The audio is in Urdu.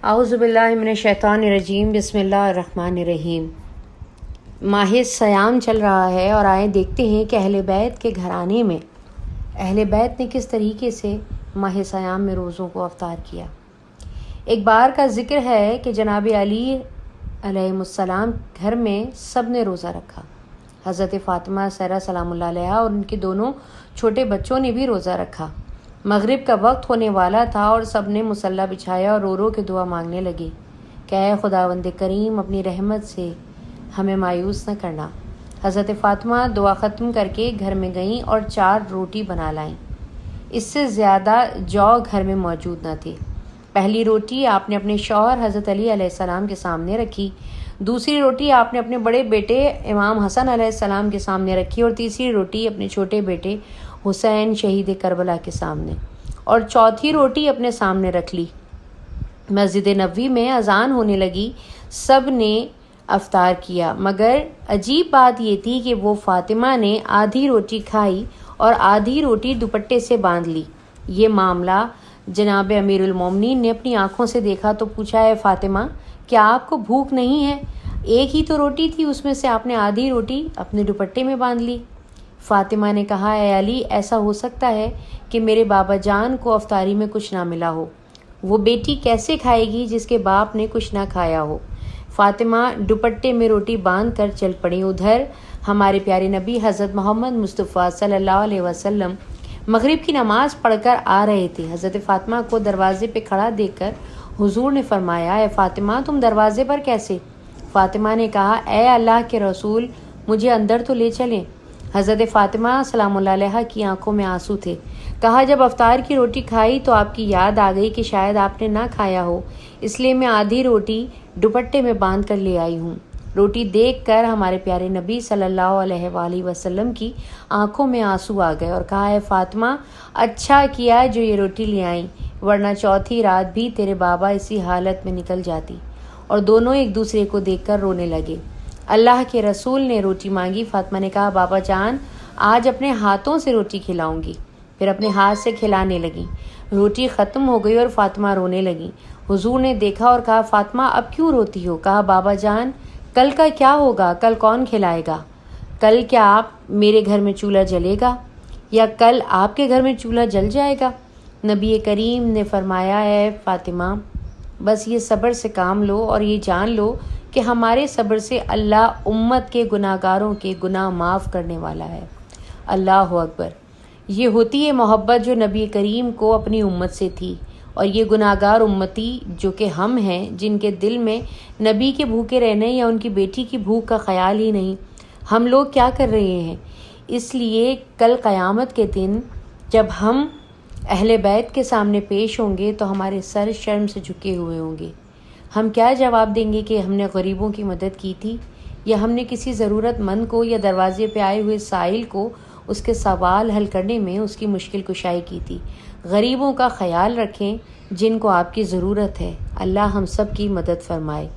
اعوذ باللہ من الشیطان الرجیم بسم اللہ الرحمن الرحیم۔ ماہ سیام چل رہا ہے اور آئے دیکھتے ہیں کہ اہل بیت کے گھرانے میں اہل بیت نے کس طریقے سے ماہ سیام میں روزوں کو افطار کیا۔ ایک بار کا ذکر ہے کہ جناب علی علیہ السلام گھر میں سب نے روزہ رکھا۔ حضرت فاطمہ زہرا سلام اللہ علیہا اور ان کے دونوں چھوٹے بچوں نے بھی روزہ رکھا۔ مغرب کا وقت ہونے والا تھا اور سب نے مصلی بچھایا اور رو رو کے دعا مانگنے لگے کہ اے خداوند کریم اپنی رحمت سے ہمیں مایوس نہ کرنا۔ حضرت فاطمہ دعا ختم کر کے گھر میں گئیں اور 4 روٹی بنا لائیں۔ اس سے زیادہ جو گھر میں موجود نہ تھے۔ پہلی روٹی آپ نے اپنے شوہر حضرت علی علیہ السلام کے سامنے رکھی، دوسری روٹی آپ نے اپنے بڑے بیٹے امام حسن علیہ السلام کے سامنے رکھی اور تیسری روٹی اپنے چھوٹے بیٹے حسین شہید کربلا کے سامنے، اور چوتھی روٹی اپنے سامنے رکھ لی۔ مسجد نبوی میں اذان ہونے لگی، سب نے افطار کیا، مگر عجیب بات یہ تھی کہ وہ فاطمہ نے آدھی روٹی کھائی اور آدھی روٹی دوپٹے سے باندھ لی۔ یہ معاملہ جناب امیر المومنین نے اپنی آنکھوں سے دیکھا تو پوچھا، اے فاطمہ کیا آپ کو بھوک نہیں ہے؟ ایک ہی تو روٹی تھی، اس میں سے آپ نے آدھی روٹی اپنے دوپٹے میں باندھ لی۔ فاطمہ نے کہا، اے علی ایسا ہو سکتا ہے کہ میرے بابا جان کو افطاری میں کچھ نہ ملا ہو، وہ بیٹی کیسے کھائے گی جس کے باپ نے کچھ نہ کھایا ہو؟ فاطمہ دوپٹے میں روٹی باندھ کر چل پڑیں۔ ادھر ہمارے پیارے نبی حضرت محمد مصطفیٰ صلی اللہ علیہ وسلم مغرب کی نماز پڑھ کر آ رہے تھے۔ حضرت فاطمہ کو دروازے پہ کھڑا دیکھ کر حضور نے فرمایا، اے فاطمہ تم دروازے پر کیسے؟ فاطمہ نے کہا، اے اللہ کے رسول مجھے اندر تو لے چلیں۔ حضرت فاطمہ سلام اللہ علیہ کی آنکھوں میں آنسو تھے۔ کہا، جب افطار کی روٹی کھائی تو آپ کی یاد آ گئی کہ شاید آپ نے نہ کھایا ہو، اس لیے میں آدھی روٹی دوپٹے میں باندھ کر لے آئی ہوں۔ روٹی دیکھ کر ہمارے پیارے نبی صلی اللہ علیہ وآلہ وسلم کی آنکھوں میں آنسو آ گئے اور کہا، اے فاطمہ اچھا کیا جو یہ روٹی لے آئیں، ورنہ چوتھی رات بھی تیرے بابا اسی حالت میں نکل جاتی۔ اور دونوں ایک دوسرے کو دیکھ کر رونے لگے۔ اللہ کے رسول نے روٹی مانگی۔ فاطمہ نے کہا، بابا جان آج اپنے ہاتھوں سے روٹی کھلاؤں گی۔ پھر اپنے ہاتھ سے کھلانے لگی۔ روٹی ختم ہو گئی اور فاطمہ رونے لگی۔ حضور نے دیکھا اور کہا، فاطمہ اب کیوں روتی ہو؟ کہا، بابا جان کل کا کیا ہوگا؟ کل کون کھلائے گا؟ کل کیا آپ میرے گھر میں چولہا جلے گا یا کل آپ کے گھر میں چولہا جل جائے گا؟ نبی کریم نے فرمایا، اے فاطمہ بس یہ صبر سے کام لو اور یہ جان لو کہ ہمارے صبر سے اللہ امت کے گناہ گاروں کے گناہ معاف کرنے والا ہے۔ اللہ اکبر۔ یہ ہوتی ہے محبت جو نبی کریم کو اپنی امت سے تھی، اور یہ گناہ گار امتی جو کہ ہم ہیں، جن کے دل میں نبی کے بھوکے رہنے یا ان کی بیٹی کی بھوک کا خیال ہی نہیں، ہم لوگ کیا کر رہے ہیں؟ اس لیے کل قیامت کے دن جب ہم اہل بیت کے سامنے پیش ہوں گے تو ہمارے سر شرم سے جھکے ہوئے ہوں گے۔ ہم کیا جواب دیں گے کہ ہم نے غریبوں کی مدد کی تھی، یا ہم نے کسی ضرورت مند کو یا دروازے پہ آئے ہوئے سائل کو اس کے سوال حل کرنے میں اس کی مشکل کشائی کی تھی۔ غریبوں کا خیال رکھیں جن کو آپ کی ضرورت ہے۔ اللہ ہم سب کی مدد فرمائے۔